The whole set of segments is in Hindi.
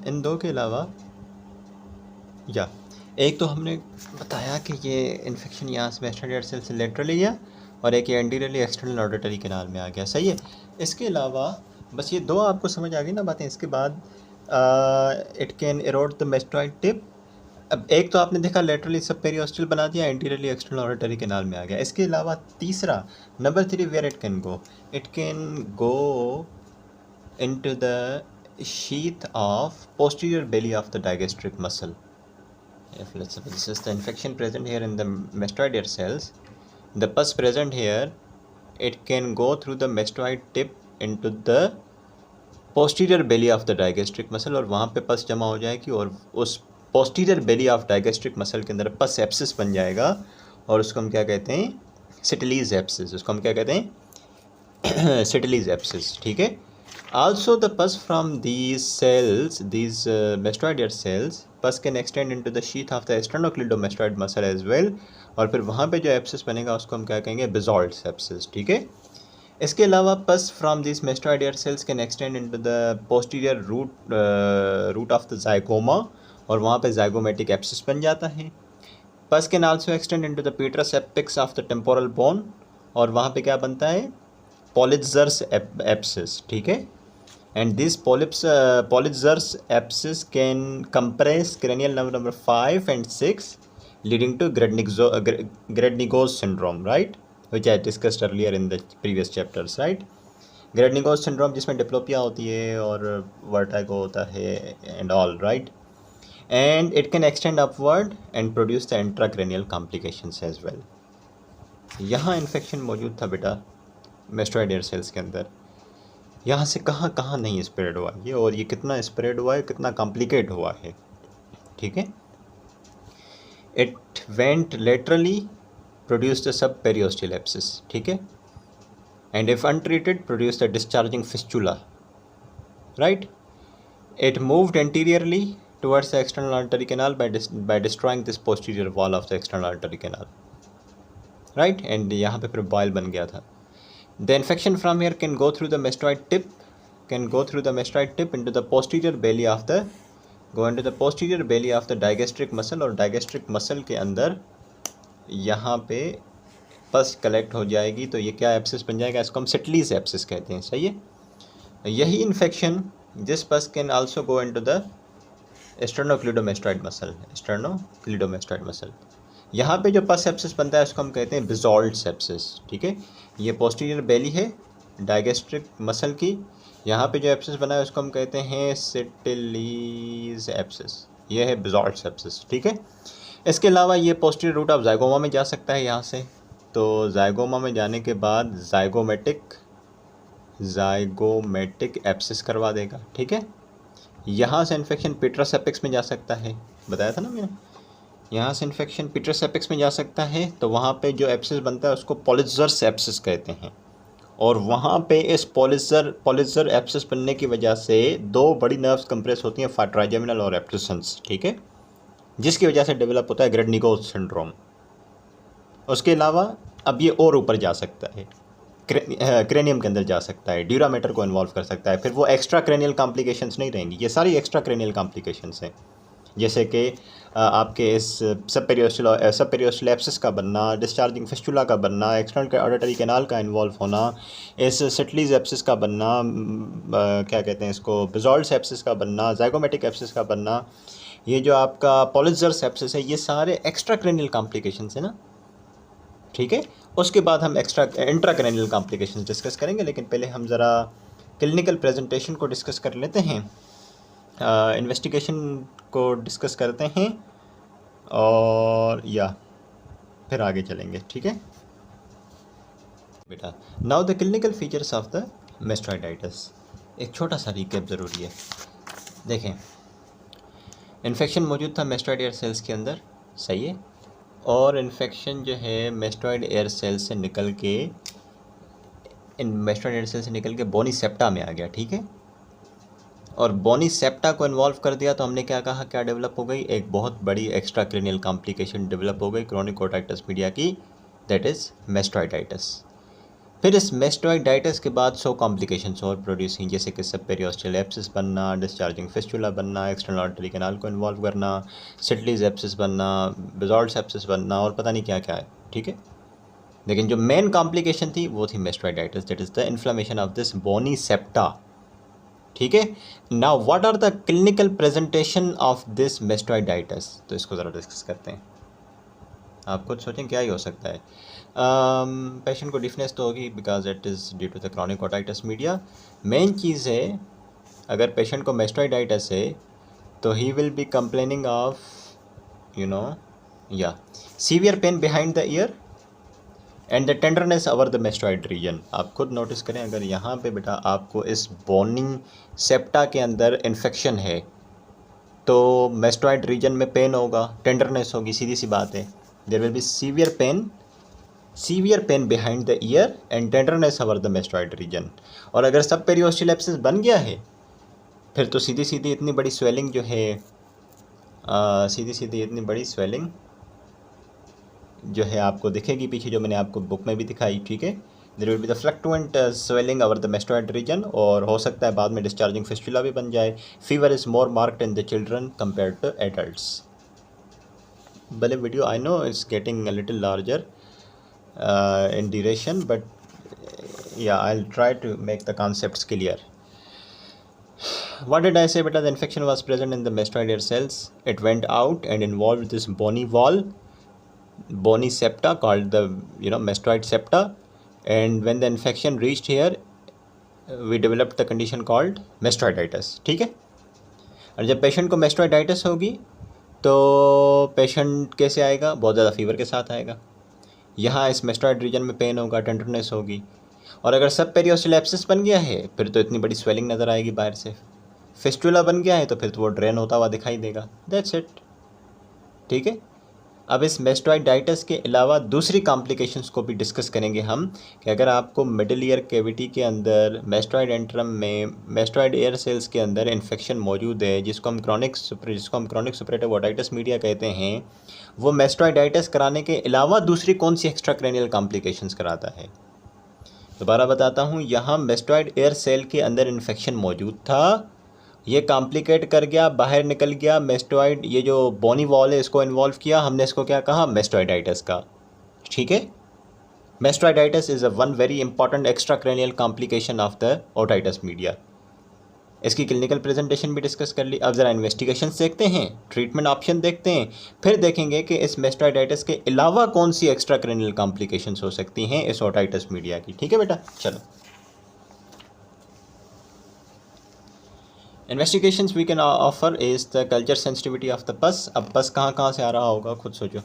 इन दो के अलावा या एक तो हमने बताया कि ये इन्फेक्शन यहाँ से वेस्टर्न सेल से लेटरली गया और एक ये एंटीरियरली एक्सटर्नल ऑडिटरी कैनाल में आ गया। सही है। इसके अलावा बस ये दो आपको समझ आ गई ना बातें। इसके बाद it can arrowed the mastoid tip. अब एक तो आपने देखा लेटरली सब पेरियोस्टल बना दिया, एंटीरियरली एक्सटर्नल ऑडिटरी कैनाल में आ गया। इसके अलावा तीसरा number 3 where it can go into the sheath of posterior belly of the digastric muscle. If let's suppose this is the infection present here in the mastoid hair cells, the pus present here, it can go through the mastoid tip into the posterior belly of the digastric muscle और वहाँ पे पस जमा हो जाएगी और उस posterior belly of digastric muscle के अंदर पस एप्सिस बन जाएगा और उसको हम क्या कहते हैं, सिटिलीज एप्सिस। उसको हम क्या कहते हैं, सिटिलीज एप्सिस। ठीक है। Also the pus from these cells, these mastoid hair cells, pus can extend into the sheath of the sternocleidomastoid muscle as well और फिर वहाँ पे जो एप्सिस बनेगा उसको हम क्या कहेंगे, बिजॉल्ट एप्सिस। ठीक है। इसके अलावा पस from this mastoid hair cells can extend into the posterior root of the zygoma और वहाँ पे zygomatic एप्सिस बन जाता है। पस can also extend into the petrous apex of the temporal bone और वहाँ पे क्या बनता है, Politzer's abscess। ठीक है। And this Politzer's abscess can compress cranial nerve number 5 and 6 leading to Grednigo's syndrome, right, which I discussed earlier in the previous chapters, right? Grednigo's syndrome जिसमें डिप्लोपिया होती है और वर्टाइगो होता है and all, right? And it can extend upward and produce the intracranial complications as well. यहाँ इन्फेक्शन मौजूद था बेटा मेस्टोइड हेयर सेल्स के अंदर। यहाँ से कहाँ कहाँ नहीं स्प्रेड हुआ ये, और ये कितना स्प्रेड हुआ है, कितना कॉम्प्लिकेट हुआ है। ठीक है। It went laterally, produce the sub periosteal abscess. ठीक है। And if untreated produce the discharging fistula, right. It moved anteriorly towards the external auditory canal by destroying this posterior wall of the external auditory canal, right. And यहाँ पे फिर बॉयल बन गया था। The infection from here can go through the mastoid tip, into the posterior belly of the digastric muscle और digastric muscle के अंदर यहाँ पे पस कलेक्ट हो जाएगी तो ये क्या एप्सिस बन जाएगा, इसको हम सिटलीज एप्सिस कहते हैं। सही है। यही इन्फेक्शन दिस पस can also go into the sternocleidomastoid muscle। यहाँ पे जो पस एप्सिस बनता है उसको हम कहते हैं बिजॉल्ट सेप्सिस। ठीक है। ये पोस्टीरियर बेली है डाइगेस्ट्रिक मसल की, यहाँ पे जो एप्सिस बना है उसको हम कहते हैं सिटिलीज एप्सिस। ये है बिजॉल्ट सेप्सिस। ठीक है। इसके अलावा ये पोस्टीरियर रूट ऑफ जाइगोमा में जा सकता है यहाँ से, तो जाइगोमा में जाने के बाद जाइगोमेटिक एप्सिस करवा देगा। ठीक है। यहाँ से इन्फेक्शन पेट्रस एपेक्स में जा सकता है, बताया था ना मैंने। यहाँ से इन्फेक्शन पेट्रस एपेक्स में जा सकता है तो वहाँ पे जो एप्सिस बनता है उसको पॉलिज़र्स एप्सिस कहते हैं और वहाँ पे इस पॉलिज़र एप्सिस बनने की वजह से दो बड़ी नर्व्स कंप्रेस होती हैं, ट्राइजेमिनल और एब्डुसेंस। ठीक है। जिसकी वजह से डेवलप होता है ग्रेडनिगोज सिंड्रोम। उसके अलावा अब ये और ऊपर जा सकता है, क्रेनियम के अंदर जा सकता है, ड्यूरामेटर को इन्वॉल्व कर सकता है। फिर वो एक्स्ट्रा क्रेनियल कॉम्प्लिकेशंस नहीं रहेंगी, ये सारी एक्स्ट्रा क्रेनियल कॉम्प्लिकेशंस हैं, जैसे कि आपके इस सब पेरियोस्टल एप्सिस का बनना, डिस्चार्जिंग फिस्टुला का बनना, एक्सटर्नल ऑडिटरी कैनाल का इन्वॉल्व होना, इस सिटलीज एप्सिस का बनना, क्या कहते हैं इसको, बिजॉल्ट एप्सिस का बनना, जाइगोमेटिक एप्सिस का बनना, ये जो आपका पॉलिज़र्स एप्सिस है, ये सारे एक्स्ट्रा क्रेनियल कॉम्प्लिकेशंस है ना। ठीक है। उसके बाद हम इंट्राक्रेनियल कॉम्प्लिकेशंस डिस्कस करेंगे, लेकिन पहले हम ज़रा क्लिनिकल प्रेजेंटेशन को डिस्कस कर लेते हैं, इन्वेस्टिगेशन को डिस्कस करते हैं और या फिर आगे चलेंगे। ठीक है बेटा। Now the clinical features of the mastoiditis, एक छोटा सा रिकैप ज़रूरी है। देखें, इन्फेक्शन मौजूद था मेस्टोइड एयर सेल्स के अंदर, सही है, और इन्फेक्शन जो है मेस्टोइड एयर सेल से निकल के बोनी सेप्टा में आ गया। ठीक है। और बोनी सेप्टा को इन्वॉल्व कर दिया तो हमने क्या कहा, क्या डेवलप हो गई, एक बहुत बड़ी एक्स्ट्रा क्रेनियल कॉम्प्लिकेशन डेवलप हो गई क्रोनिक ओटाइटिस मीडिया की, दैट इज़ मेस्टोइडाइटिस। फिर इस मेस्टोइडाइटिस के बाद 100 कॉम्प्लिकेशंस और प्रोड्यूस हुई, जैसे कि सब पेरियोस्टल एब्सिस बनना, डिस्चार्जिंग फिस्टुला बनना, एक्सटर्नल आर्टरी कैनाल को इन्वॉल्व करना, सिटलीज एब्सिस बनना, बेजोल्ट एब्सिस बनना और पता नहीं क्या क्या है, ठीक है। लेकिन जो मेन कॉम्प्लिकेशन थी वो थी mastoiditis, that is the inflammation of this bony septa, ठीक है। Now what are the clinical presentation of this mastoiditis, तो इसको ज़रा डिस्कस करते हैं। आप खुद सोचें क्या ही हो सकता है। पेशेंट को डिफनेस तो होगी because it is due to the chronic otitis media. Main चीज़ है, अगर पेशेंट को मेस्टोइडाइटिस है तो he will be complaining of या severe pain behind the ear and the tenderness over the mastoid reason. आप खुद नोटिस करें, अगर यहाँ पे बेटा आपको इस बोनी सेप्टा के अंदर इन्फेक्शन है तो मेस्टोइड रीजन में पेन होगा, टेंडरनेस होगी, सीधी सी बात है। There will be severe pain behind the ear and tenderness over the mastoid region. और अगर सब पेरियोस्टल एब्सिस बन गया है फिर तो सीधी सीधी इतनी बड़ी स्वेलिंग जो है, इतनी बड़ी स्वेलिंग जो है आपको दिखेगी पीछे, जो मैंने आपको बुक में भी दिखाई, ठीक है। There will be the fluctuant swelling over the mastoid region, और हो सकता है बाद में डिस्चार्जिंग फिस्टुला भी बन जाए। Fever is more marked in the children compare to adults. भले video I know it's getting a little larger in duration, but yeah, I'll try to make the concepts clear. What did I say beta? The infection was present in the mastoid hair cells. It went out and involved this bony septa called the mastoid septa, and when the infection reached here we developed the condition called mastoiditis, ठीक है। और जब पेशेंट को mastoiditis होगी तो पेशेंट कैसे आएगा? बहुत ज़्यादा फीवर के साथ आएगा। यहाँ इस मेस्टोइड रीजन में पेन होगा, टेंडरनेस होगी। और अगर सब पेरियोस्टल एब्सिस बन गया है फिर तो इतनी बड़ी स्वेलिंग नज़र आएगी बाहर से। फिस्टुला बन गया है तो फिर तो वो ड्रेन होता हुआ दिखाई देगा। दैट्स इट, ठीक है। अब इस मेस्टोइडाइटिस के अलावा दूसरी कॉम्प्लिकेशंस को भी डिस्कस करेंगे हम, कि अगर आपको मिडिल ईयर कैविटी के अंदर मेस्टोइड एंट्रम में मेस्टोइड एयर सेल्स के अंदर इन्फेक्शन मौजूद है, जिसको हम क्रॉनिक सुपरेटिव ओटाइटिस मीडिया कहते हैं, वो मेस्टोइडाइटिस कराने के अलावा दूसरी कौन सी एक्स्ट्रा क्रेनियल कॉम्प्लिकेशंस कराता है? दोबारा बताता हूँ, यहाँ मेस्टोइड एयर सेल के अंदर इन्फेक्शन मौजूद था, ये कॉम्प्लिकेट कर गया, बाहर निकल गया, मेस्टोइड ये जो बोनी वॉल है इसको इन्वॉल्व किया, हमने इसको क्या कहा? मेस्टोइडाइटिस का, ठीक है। Mastoiditis is a one very important extra cranial complication of the otitis media. इसकी क्लिनिकल प्रेजेंटेशन भी डिस्कस कर ली। अब ज़रा इन्वेस्टिगेशन देखते हैं, ट्रीटमेंट ऑप्शन देखते हैं, फिर देखेंगे कि इस मेस्टोइडाइटिस के अलावा कौन सी एक्स्ट्रा क्रेनियल कॉम्प्लिकेशंस हो सकती हैं इस ओटाइटिस मीडिया की, ठीक है बेटा। चलो, investigations we can offer is the culture sensitivity of the pus. अब पस कहाँ से आ रहा होगा, खुद सोचो।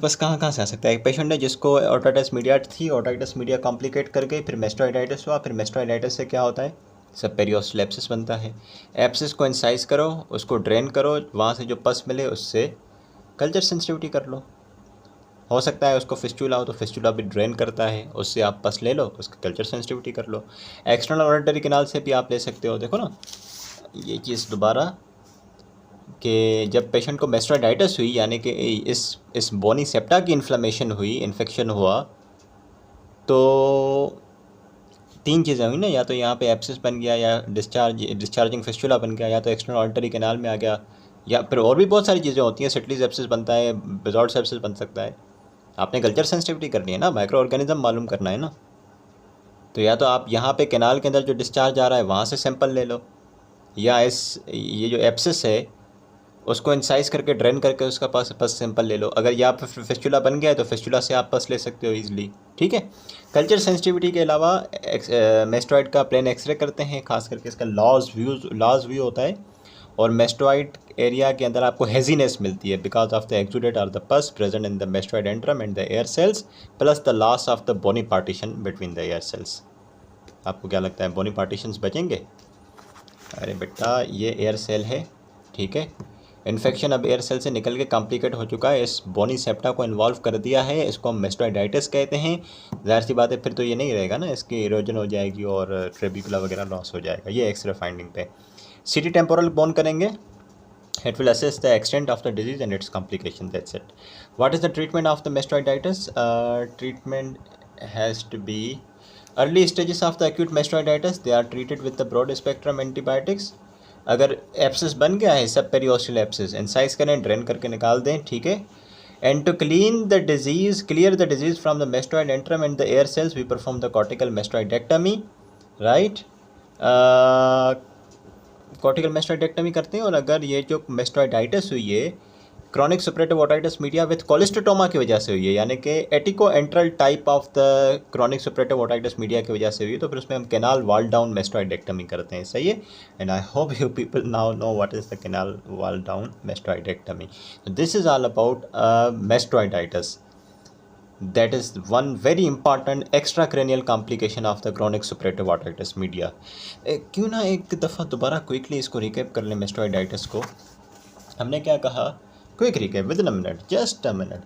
पस कहाँ से आ सकता है? एक पेशेंट है जिसको ओटाइटिस मीडिया थी, ओटाइटिस मीडिया कॉम्प्लिकेट कर गई, फिर मेस्टोइडाइटिस हुआ, फिर मेस्टोइडाइटिस से क्या होता है? सब पेरियोस्टल एब्सिस बनता है। एब्सिस को इंसाइज करो, उसको ड्रेन करो, वहाँ से जो पस मिले उससे कल्चर सेंसिटिविटी कर लो। हो सकता है उसको फिस्टुला हो तो फिस्टुला भी ड्रेन करता है, उससे आप पस ले लो, उसका कल्चर सेंसिटिविटी कर लो। एक्सटर्नल ऑडिटरी कैनाल से भी आप ले सकते हो। देखो ना ये चीज़ दोबारा, कि जब पेशेंट को मेस्टोइडाइटिस हुई, यानी कि इस बोनी सेप्टा की इन्फ्लेमेशन हुई, इन्फेक्शन हुआ, तो तीन चीज़ें हुई ना, या तो यहाँ पे एब्सिस बन गया, या डिस्चार्जिंग फिस्टुला बन गया, या तो एक्सटर्नल ऑडिटरी कैनाल में आ गया, या फिर और भी बहुत सारी चीज़ें होती हैं। सिटलीज एब्सिस बनता है, बेजोल्ट एब्सिस बन सकता है। आपने कल्चर सेंसिटिविटी करनी है ना, माइक्रो ऑर्गेनिज्म मालूम करना है ना। तो या तो आप यहाँ पे कैनाल के अंदर जो डिस्चार्ज आ रहा है वहाँ से सैंपल ले लो, या ये जो एब्सिस है उसको इंसाइज करके ड्रेन करके उसका पस सैंपल ले लो। अगर यहाँ पर फिस्टुला बन गया है तो फिस्टुला से आप पस ले सकते हो ईजिली, ठीक है। कल्चर सेंसिटिविटी के अलावा मेस्टोइड का प्लेन एक्सरे करते हैं, खास करके इसका लॉज व्यू होता है, और मेस्टोइड एरिया के अंदर आपको हेजीनेस मिलती है बिकॉज ऑफ द एक्सुडेट और the pus present in the mastoid antrum and the air cells, plus the loss of the bony partition between the air cells. आपको क्या लगता है, बोनी पार्टीशंस बचेंगे? अरे बेटा, ये एयर सेल है, ठीक है। इन्फेक्शन अब एयर सेल से निकल के कॉम्प्लिकेट हो चुका है, इस बोनी सेप्टा को इन्वॉल्व कर दिया है, इसको हम मेस्टोइडाइटिस कहते हैं। जाहिर सी बात है फिर तो ये नहीं रहेगा ना, इसकी इरोजन हो जाएगी और ट्रेबिकुला वगैरह लॉस हो जाएगा। ये एक्सरे फाइंडिंग पे सीटी टेम्पोरल बोन करेंगे, it will assess the extent of the disease and its complication, that's it. What is the treatment of the mastoiditis? Treatment has to be early stages of the acute mastoiditis, they are treated with the broad spectrum antibiotics. अगर एप्सिस बन गया है सब पेरियोस्टल एप्सिस इंसाइज करें, ड्रेन करके निकाल दें, ठीक है. And to clear the disease from the mastoid antrum and the air cells, we perform the cortical mastoidectomy, right? Cortical mastoidectomy करते हैं. और अगर ये जो मेस्टोइडाइटिस हुई है chronic suppurative otitis media with cholesteatoma की वजह से हुई है, यानी कि attico antral type of the chronic suppurative otitis media की वजह से हुई है, तो फिर उसमें हम कैनाल वॉल डाउन मेस्टोइडेक्टमी करते हैं. सही है. And I hope you people now know what is the canal wall down mastoidectomy. This is all about mastoiditis. That is one very important extracranial complication of the chronic suppurative otitis media. क्यों ना एक दफ़ा दोबारा क्विकली इसको रिकैप कर लें. मेस्टोइडाइटिस को हमने क्या कहा? Quick recap with in a minute, just a minute.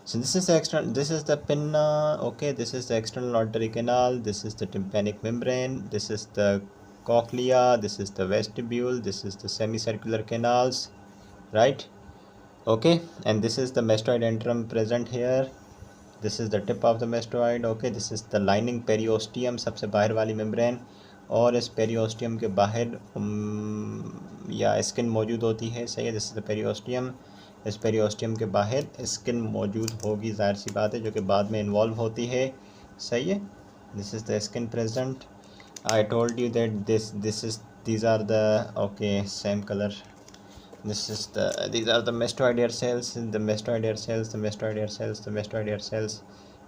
So this is the pinna, okay, this is the external auditory canal, this is the tympanic membrane, this is the cochlea, this is the vestibule, this is the semicircular canals, right? Okay, and this is the mastoid antrum present here. This is the tip of the mastoid. Okay, this is the lining periosteum, सबसे बाहर वाली membrane. और इस periosteum के बाहर या स्किन मौजूद होती है. सही है. This is the periosteum. इस periosteum के बाहर स्किन मौजूद होगी, जाहिर सी बात है, जो कि बाद में इन्वॉल्व होती है. सही है. This is the skin present. I told you that these are the okay same color. These are the mastoid air cells. The mastoid air cells, the mastoid air cells, the mastoid air cells.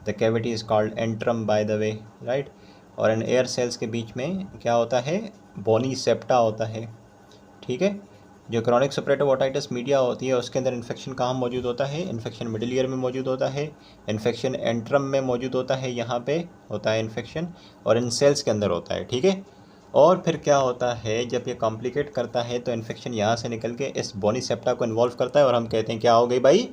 The cavity is called antrum, by the way, right? और इन एयर सेल्स के बीच में क्या होता है? बोनी सेप्टा होता है. ठीक है. जो क्रॉनिक सुपरेटिव ओटाइटिस मीडिया होती है उसके अंदर इन्फेक्शन कहाँ मौजूद होता है? इन्फेक्शन मिडिल ईयर में मौजूद होता है. इन्फेक्शन एंट्रम में मौजूद होता है, यहाँ पे होता है इन्फेक्शन, और इन सेल्स के अंदर होता है. ठीक है. और फिर क्या होता है, जब ये कॉम्प्लिकेट करता है तो इन्फेक्शन यहाँ से निकल के इस बोनी सेप्टा को इन्वॉल्व करता है, और हम कहते हैं क्या हो गई भाई?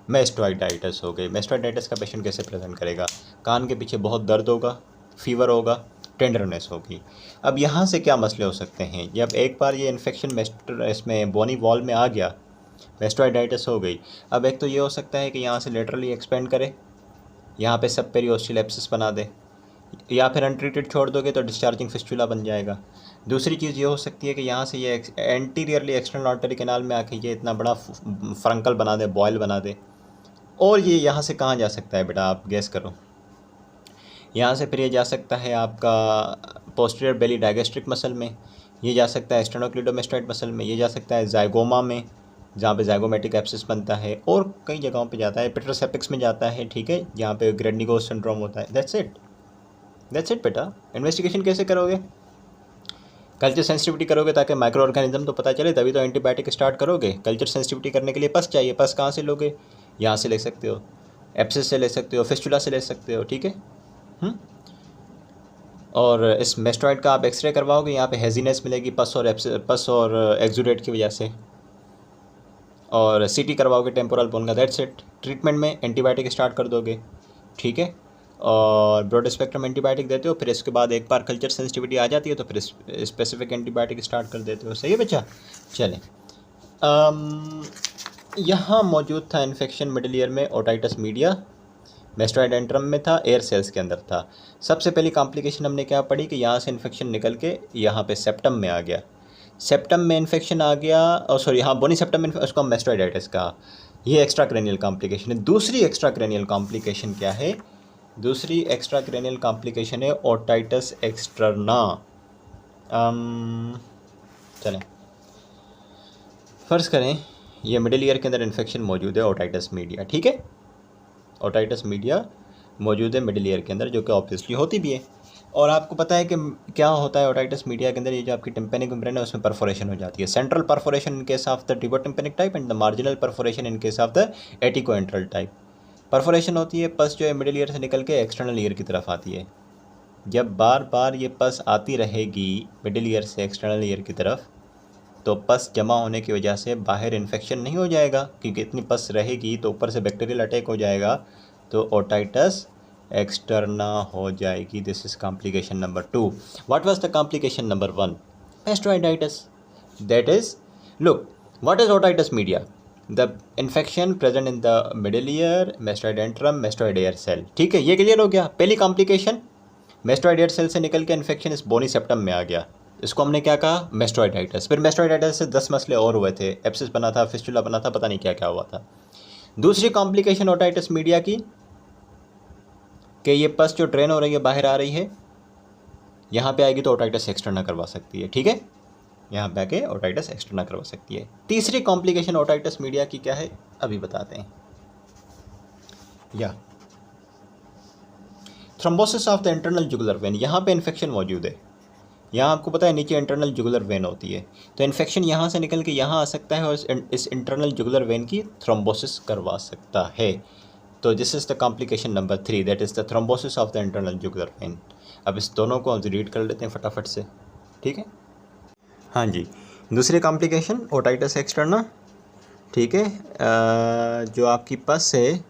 मेस्टोइडाइटिस हो गई. मेस्टोइडाइटिस का पेशेंट कैसे प्रेजेंट करेगा? कान के पीछे बहुत दर्द होगा, फीवर होगा, टेंडरनेस होगी. अब यहाँ से क्या मसले हो सकते हैं? जब एक बार ये इन्फेक्शन इसमें बोनी वॉल में आ गया, मेस्टोइडाइटिस हो गई. अब एक तो ये हो सकता है कि यहाँ से लेटरली एक्सपेंड करे, यहाँ पे सब पेरियोस्टल एब्सिस बना दे, या फिर अनट्रीटेड छोड़ दोगे तो डिस्चार्जिंग फिस्टुला बन जाएगा. दूसरी चीज़ ये हो सकती है कि यहाँ से ये एंटीरियरली एक्सटर्नल आर्टरी कैनाल में आके ये इतना बड़ा फ्रंकल बना दे, बॉयल बना दे. और ये यहाँ से कहाँ जा सकता है बेटा? आप गैस करो. यहाँ से फिर ये जा सकता है आपका पोस्टीरियर बेली डायगेस्ट्रिक मसल में, ये जा सकता है स्टेनोक्लिडोमेस्टॉइड मसल में, ये जा सकता है जाइगोमा में जहाँ पे जाइगोमेटिक एब्सिस बनता है, और कई जगहों पे जाता है. पेट्रस एपिक्स में जाता है. ठीक है. जहाँ पे ग्रेडनिगोस सिंड्रोम होता है. दैट्स इट बेटा. इन्वेस्टिगेशन कैसे करोगे? कल्चर सेंसिटिविटी करोगे ताकि माइक्रो ऑर्गेनिज्म तो पता चले, तभी तो एंटीबायोटिक स्टार्ट करोगे. कल्चर सेंसिटिविटी करने के लिए पस चाहिए. पस कहाँ से लोगे? यहाँ से ले सकते हो, एप्सिस से ले सकते हो, फिस्टुला से ले सकते हो. ठीक है. और इस मेस्टोइड का आप एक्सरे करवाओगे, यहाँ पे हेजीनेस मिलेगी पस और एक्सुडेट की वजह से, और सीटी करवाओगे टेम्पोरल बोन का. That's it. ट्रीटमेंट में एंटीबायोटिक स्टार्ट कर दोगे. ठीक है. और ब्रॉड स्पेक्ट्रम एंटीबायोटिक देते हो, फिर इसके बाद एक बार कल्चर सेंसिटिविटी आ जाती है तो फिर स्पेसिफिक एंटीबायोटिक स्टार्ट कर देते हो. सही है बच्चा. चलें. यहाँ मौजूद था इन्फेक्शन मिडिल ईयर में, ओटाइटिस मीडिया मेस्टोइड एंट्रम में था, एयर सेल्स के अंदर था. सबसे पहली कॉम्प्लिकेशन हमने क्या पढ़ी कि यहाँ से इन्फेक्शन निकल के यहाँ पे सेप्टम में आ गया. सेप्टम में इन्फेक्शन आ गया, और सॉरी हाँ बोनी सेप्टम में, उसको मेस्टोइडाइटिस कहा. ये एक्स्ट्रा क्रेनियल कॉम्प्लिकेशन है. दूसरी एक्स्ट्रा क्रेनियल कॉम्प्लिकेशन क्या है? दूसरी एक्स्ट्रा क्रेनियल कॉम्प्लिकेशन है ओटाइटिस एक्सटर्ना. चलें फ़र्ज़ करें ये मिडिल ईयर के अंदर इन्फेक्शन मौजूद है, ओटाइटिस मीडिया. ठीक है. ओटाइटिस मीडिया मौजूद है मिडिल ईयर के अंदर, जो कि ऑब्वियसली होती भी है. और आपको पता है कि क्या होता है ओटाइटिस मीडिया के अंदर? ये जो आपकी टिम्पेनिक मेम्ब्रेन है उसमें परफोरेशन हो जाती है. Central perforation in case of the tubotympanic type and the marginal perforation in case of the atticoantral type. Perforation होती है, पस जो है मिडिल ईयर से निकल के एक्सटर्नल ईयर की तरफ आती है. जब बार बार ये पस आती रहेगी मिडिल ईयर से एक्सटर्नल ईयर की तरफ, तो पस जमा होने की वजह से बाहर इन्फेक्शन नहीं हो जाएगा, क्योंकि इतनी पस रहेगी तो ऊपर से बैक्टीरियल अटैक हो जाएगा, तो ओटाइटिस एक्सटर्ना हो जाएगी. This is complication number 2. What was the complication number 1? Mastoiditis. That is, look, what is otitis media? The infection present in the middle ear, mastoid antrum, mastoid air cell. ठीक है, ये क्लियर हो गया। पहली कॉम्प्लिकेशन, मेस्टॉइड एयर सेल से निकल के इन्फेक्शन इस बोनी सेप्टम में आ गया, इसको हमने क्या कहा, मेस्टॉइडाइटिस। फिर मेस्टॉइडाइटिस से 10 मसले और हुए थे, एब्सिस बना था, फिस्टुला बना था, पता नहीं क्या क्या हुआ था। दूसरी कॉम्प्लिकेशन ओटाइटिस मीडिया की, कि ये पस जो ड्रेन हो रही है बाहर आ रही है, यहाँ पे आएगी तो ओटाइटिस एक्सटर्ना करवा सकती है। ठीक है, यहाँ पे आके ओटाइटिस एक्सटर्ना करवा सकती है। तीसरी कॉम्प्लिकेशन ओटाइटिस मीडिया की क्या है, अभी बताते हैं। या thrombosis of the internal jugular vein, यहाँ पे इन्फेक्शन मौजूद है। यहाँ आपको पता है नीचे इंटरनल जुगुलर वेन होती है, तो इन्फेक्शन यहाँ से निकल के यहाँ आ सकता है और इस इंटरनल जुगुलर वेन की थ्रोम्बोसिस करवा सकता है। तो this is the complication number 3, that is the thrombosis of the internal jugular vein. अब इस दोनों को हम रीड कर लेते हैं फटाफट से। ठीक है, हाँ जी। दूसरी कॉम्प्लिकेशन ओटाइटिस एक्सटर्ना। ठीक है, जो आपकी पस है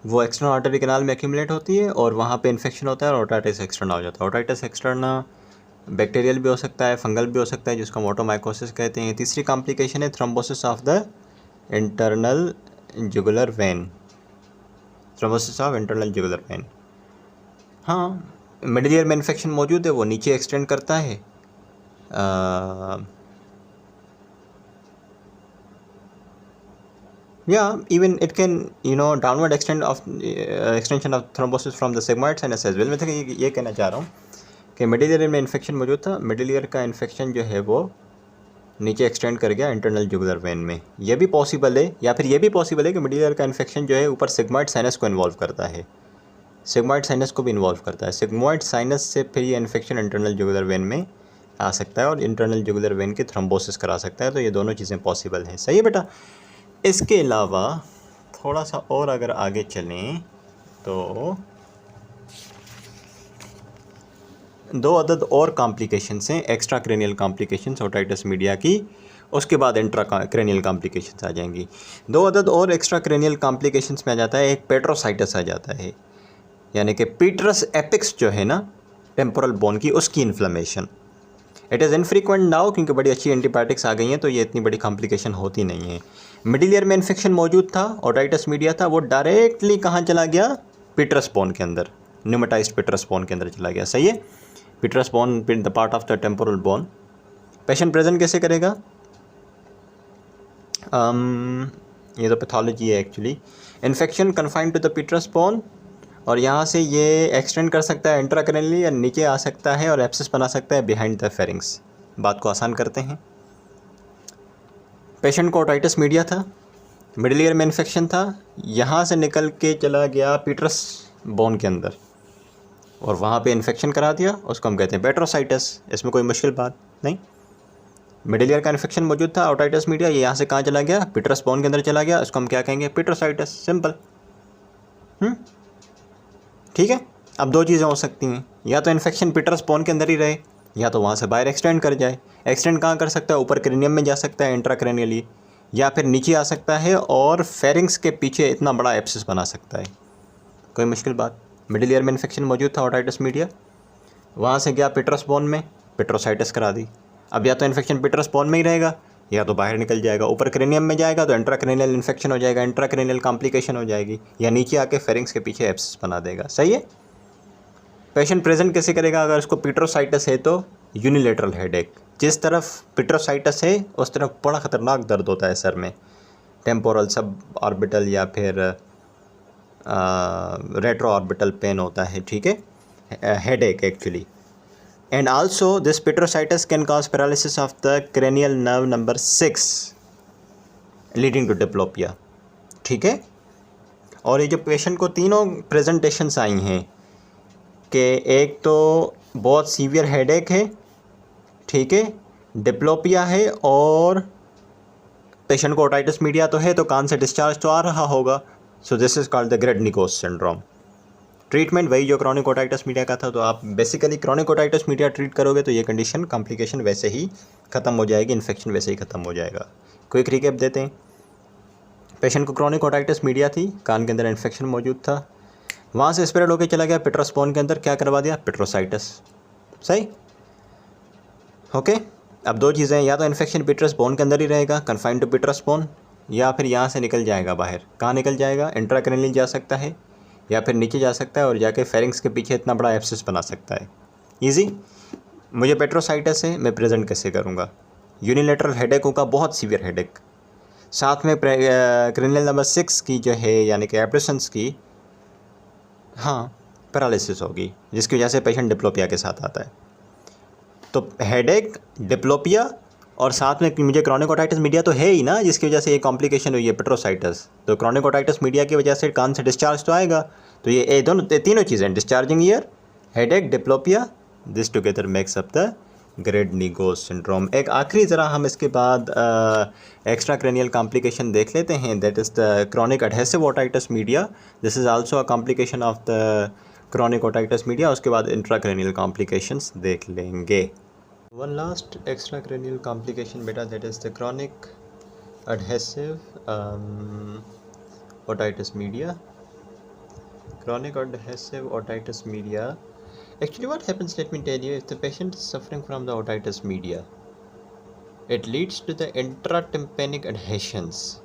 वो एक्सटर्नल आर्टरी कैनाल में एक्यूमुलेट होती है और वहाँ पे इन्फेक्शन होता है और ओटाइटिस एक्सटर्ना हो जाता है। ओटाइटिस एक्सटर्ना बैक्टीरियल भी हो सकता है, फंगल भी हो सकता है, जिसको मोटोमाइकोसिस कहते हैं। तीसरी कॉम्प्लिकेशन है thrombosis of the internal jugular vein, thrombosis of internal jugular vein. हाँ, मिडिल ईयर में इन्फेक्शन मौजूद है, वो नीचे एक्सटेंड करता है, yeah, even it can, downward extension of thrombosis from the sigmoid sinus as well। मैं तो ये कहना चाह रहा हूँ कि मिडिल ईयर में इन्फेक्शन मौजूद था, मिडिल ईयर का इन्फेक्शन जो है वो नीचे एक्सटेंड कर गया इंटरनल जुगुलर वेन में। ये भी पॉसिबल है, या फिर ये भी पॉसिबल है कि मिडिल ईयर का इन्फेक्शन जो है ऊपर सिग्मॉइड साइनस को इन्वॉल्व करता है, सिग्मॉइड साइनस को भी इन्वॉल्व करता है। सिग्मॉइड साइनस से फिर ये इन्फेक्शन इंटरनल जुगुलर वेन में आ सकता है और इंटरनल जुगुलर वेन की थ्रोम्बोसिस करा सकता है। तो ये दोनों चीज़ें पॉसिबल हैं। सही है बेटा। इसके अलावा थोड़ा सा और अगर आगे चलें तो 2 अदद और कॉम्प्लिकेशंस हैं, extra cranial complications otitis media की, उसके बाद इंट्रा क्रेनियल कॉम्प्लिकेशंस आ जाएंगी। 2 अदद और एक्स्ट्रा क्रेनियल कॉम्प्लिकेशंस में आ जाता है, एक पेट्रोसाइटिस आ जाता है, यानी कि पीटरस एपिक्स जो है ना टेम्पोरल बोन की, उसकी inflammation. It is infrequent now, क्योंकि बड़ी अच्छी एंटीबायोटिक्स आ गई हैं तो ये इतनी बड़ी कॉम्प्लिकेशन होती नहीं है। मिडिल ईयर में इन्फेक्शन मौजूद था, ओटाइटिस मीडिया था, वो डायरेक्टली कहाँ चला गया, पीटरस बोन के अंदर, न्यूमेटाइज्ड पीटरस बोन के अंदर चला गया। सही है, petrous bone the part of the temporal bone. Patient present कैसे करेगा, ये तो पैथोलॉजी है actually. Infection confined to the petrous bone, और यहाँ से ये एक्सटेंड कर सकता है इंट्राक्रैनियली, या नीचे आ सकता है और एब्सिस बना सकता है बिहाइंड द फेरिंग्स। बात को आसान करते हैं। पेशेंट को ओटाइटिस मीडिया था, मिडिल ईयर में इन्फेक्शन था, यहाँ से निकल के चला गया पीटरस बोन के अंदर और वहाँ पे इन्फेक्शन करा दिया, उसको हम कहते हैं पेट्रोसाइटिस। इसमें कोई मुश्किल बात नहीं। मिडिल ईयर का इन्फेक्शन मौजूद था, ओटाइटिस मीडिया, ये यहाँ से कहाँ चला गया, पीटरस बोन के अंदर चला गया, उसको हम क्या कहेंगे, पेट्रोसाइटिस। सिंपल। ठीक है। अब 2 चीज़ें हो सकती हैं, या तो इन्फेक्शन पीटरस बोन के अंदर ही रहे, या तो वहाँ से बाहर एक्सटेंड कर जाए। एक्सटेंड कहाँ कर सकता है, ऊपर क्रेनियम में जा सकता है इंट्राक्रेनियली, या फिर नीचे आ सकता है और फेरिंग्स के पीछे इतना बड़ा एब्सिस बना सकता है। कोई मुश्किल बात। मिडिल ईयर में इन्फेक्शन मौजूद था, ओटाइटिस मीडिया, वहाँ से गया पीटरस बोन में, पेट्रोसाइटिस करा दी। अब या तो इन्फेक्शन पीटरस बोन में ही रहेगा, या तो बाहर निकल जाएगा, ऊपर क्रेनियम में जाएगा तो इंट्राक्रेनियल इन्फेक्शन हो जाएगा, इंट्राक्रेनियल कॉम्प्लिकेशन हो जाएगी, या नीचे आके फेरिंग्स के पीछे एब्सिस बना देगा। सही है। पेशेंट प्रेजेंट कैसे करेगा, अगर उसको पीटरोसाइटिस है तो यूनिलेटरल हेडेक, जिस तरफ पीटरोसाइटिस है उस तरफ बड़ा ख़तरनाक दर्द होता है सर में, टेम्पोरल सब ऑर्बिटल या फिर रेट्रो ऑर्बिटल पेन होता है। ठीक है, headache actually. And also this petrositis can cause paralysis of the cranial nerve number 6 leading to diplopia. ठीक है। और ये जो पेशेंट को तीनों प्रेजेंटेशंस आई हैं कि एक तो बहुत सीवियर हेडेक है, ठीक है, डिप्लोपिया है, और पेशेंट को ओटाइटिस मीडिया तो है, तो कान से डिस्चार्ज तो आ रहा होगा। So this is called the Gradenigo's syndrome. Treatment वही जो क्रॉनिक ओटाइटिस मीडिया का था, तो आप basically chronic otitis media treat करोगे तो ये कंडीशन कॉम्प्लिकेशन वैसे ही ख़त्म हो जाएगी, इन्फेक्शन वैसे ही ख़त्म हो जाएगा। क्विक रिकैप देते हैं। पेशेंट को क्रॉनिक ओटाइटिस मीडिया थी, कान के अंदर इन्फेक्शन मौजूद था, वहाँ से स्प्रेड होकर चला गया पीटरस बोन के अंदर, क्या करवा दिया, पेट्रोसाइटिस। सही, ओके। अब 2 चीज़ें, या तो इन्फेक्शन पीटरस बोन के अंदर ही रहेगा, कन्फाइंड टू पीटरस बोन, या फिर यहाँ से निकल जाएगा बाहर। कहाँ निकल जाएगा? इंट्राक्रैनियल जा सकता है या फिर नीचे जा सकता है और जाके फेरिंग्स के पीछे इतना बड़ा एब्सेस बना सकता है। ईजी। मुझे पेट्रोसाइटिस है, मैं प्रेजेंट कैसे करूँगा? यूनिलेटरल हेडेक होगा, बहुत सीवियर हेडेक। साथ में क्रेनियल नंबर 6 की जो है यानी कि एब्रेशंस की हाँ पैरालिसिस होगी, जिसकी वजह से पेशेंट डिप्लोपिया के साथ आता है। तो हेडेक, डिप्लोपिया और साथ में मुझे क्रॉनिक ओटाइटिस मीडिया तो है ही ना, जिसकी वजह से ये कॉम्प्लिकेशन हुई है पेट्रोसाइटिस। तो क्रॉनिक ओटाइटिस मीडिया की वजह से कान से डिस्चार्ज तो आएगा। तो ये दोनों तीनों चीज़ें, discharging ear, headache, diplopia, this together makes up the Gradenigo's syndrome. एक आखिरी ज़रा हम इसके बाद एक्स्ट्रा क्रेनियल कॉम्प्लिकेशन देख लेते हैं, that is the chronic adhesive otitis media. This is also a complication of the chronic otitis media. उसके बाद इंट्राक्रैनियल कॉम्प्लिकेशंस देख लेंगे। One last extra cranial complication बेटा, that is the chronic adhesive otitis media. Chronic adhesive otitis media. Actually what happens, let me tell you, if the patient is suffering from the otitis media, it leads to the intratympanic adhesions.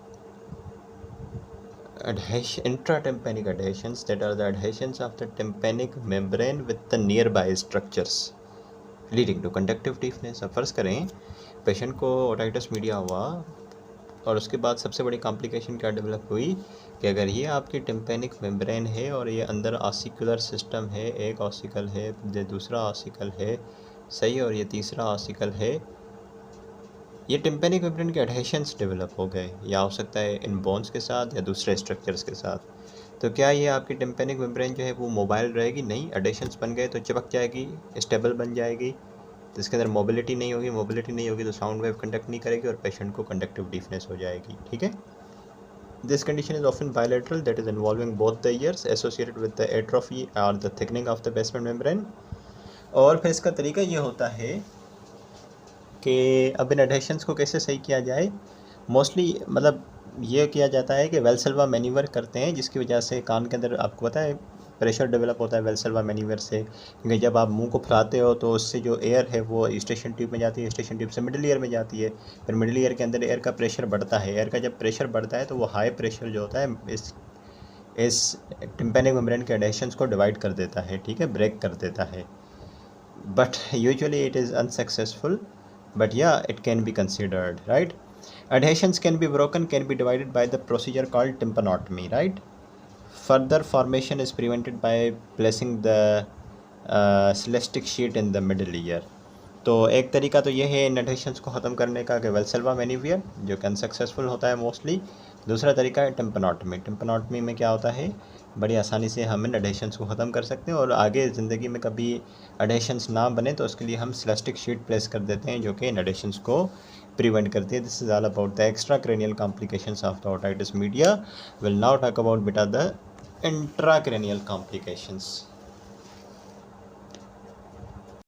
Intratympanic adhesions, that are the adhesions of the tympanic membrane with the nearby structures, leading to conductive deafness. अब फर्ज करें पेशेंट को ओटाइटिस मीडिया हुआ और उसके बाद सबसे बड़ी कॉम्प्लिकेशन क्या डेवलप हुई कि अगर ये आपकी टिम्पेनिक मेम्ब्रेन है और ये अंदर ऑसिकुलर सिस्टम है, एक ऑसिकल है, ये दूसरा ऑसिकल है, सही, और ये तीसरा ऑसिकल है, ये टिम्पेनिक मेम्ब्रेन के एडहेशंस डेवलप हो गए, या हो सकता है इन बोन्स के साथ या दूसरे स्ट्रक्चर्स के साथ। तो क्या ये आपकी टिम्पेनिक मेम्ब्रेन जो है वो मोबाइल रहेगी? नहीं, एडहेशंस बन गए तो चिपक जाएगी, स्टेबल बन जाएगी, तो इसके अंदर मोबिलिटी नहीं होगी। मोबिलिटी नहीं होगी तो साउंड वेव कंडक्ट नहीं करेगी और पेशेंट को कंडक्टिव डीफनेस हो जाएगी। ठीक है। This condition is often bilateral, that is involving both the ears, associated with the atrophy और the thickening of the basement membrane. और फिर इसका तरीका ये होता है कि अब इन एडहेशंस को कैसे सही किया जाए। मोस्टली मतलब ये किया जाता है कि वेल्सेल्वा मैन्यूवर करते हैं, जिसकी वजह से कान के अंदर आपको पता है प्रेशर डेवलप होता है वेल्सेल्वा मैन्यूवर से, क्योंकि जब आप मुंह को फुलाते हो तो उससे जो एयर है वो ईस्टेशन ट्यूब में जाती है, ईस्टेशन ट्यूब से मिडिल ईयर में जाती है, फिर मिडिल ईयर के अंदर एयर का प्रेशर बढ़ता है। एयर का जब प्रेशर बढ़ता है तो वो हाई प्रेशर जो होता है इस टिम्पेनिक मेम्ब्रेन के एडहेशंस को डिवाइड कर देता है, ठीक है, ब्रेक कर देता है। But usually it is unsuccessful, but yeah, it can be considered, right? Adhesions can be broken, can be divided by the procedure called tympanotomy, right? Further formation is prevented by placing the celastic sheet in the middle ear. तो एक तरीका तो ये है इन एडहेशंस को ख़त्म करने का कि वेल्सेल्वा मैन्यूवर, जो कि अनसक्सेसफुल होता है मोस्टली। दूसरा तरीका है टिम्पेनोटमी। टिम्पेनोटमी में क्या होता है, बड़ी आसानी से हम इन एडहेशंस को ख़त्म कर सकते हैं और आगे ज़िंदगी में कभी एडहेशंस ना बने तो उसके लिए हम सिलास्टिक शीट प्लेस कर देते हैं, जो कि इन एडहेशंस को प्रिवेंट करती है। This is all about the extra cranial complications of the otitis media. Will now talk about बेटा द इंट्राक्रैनियल कॉम्प्लिकेशंस।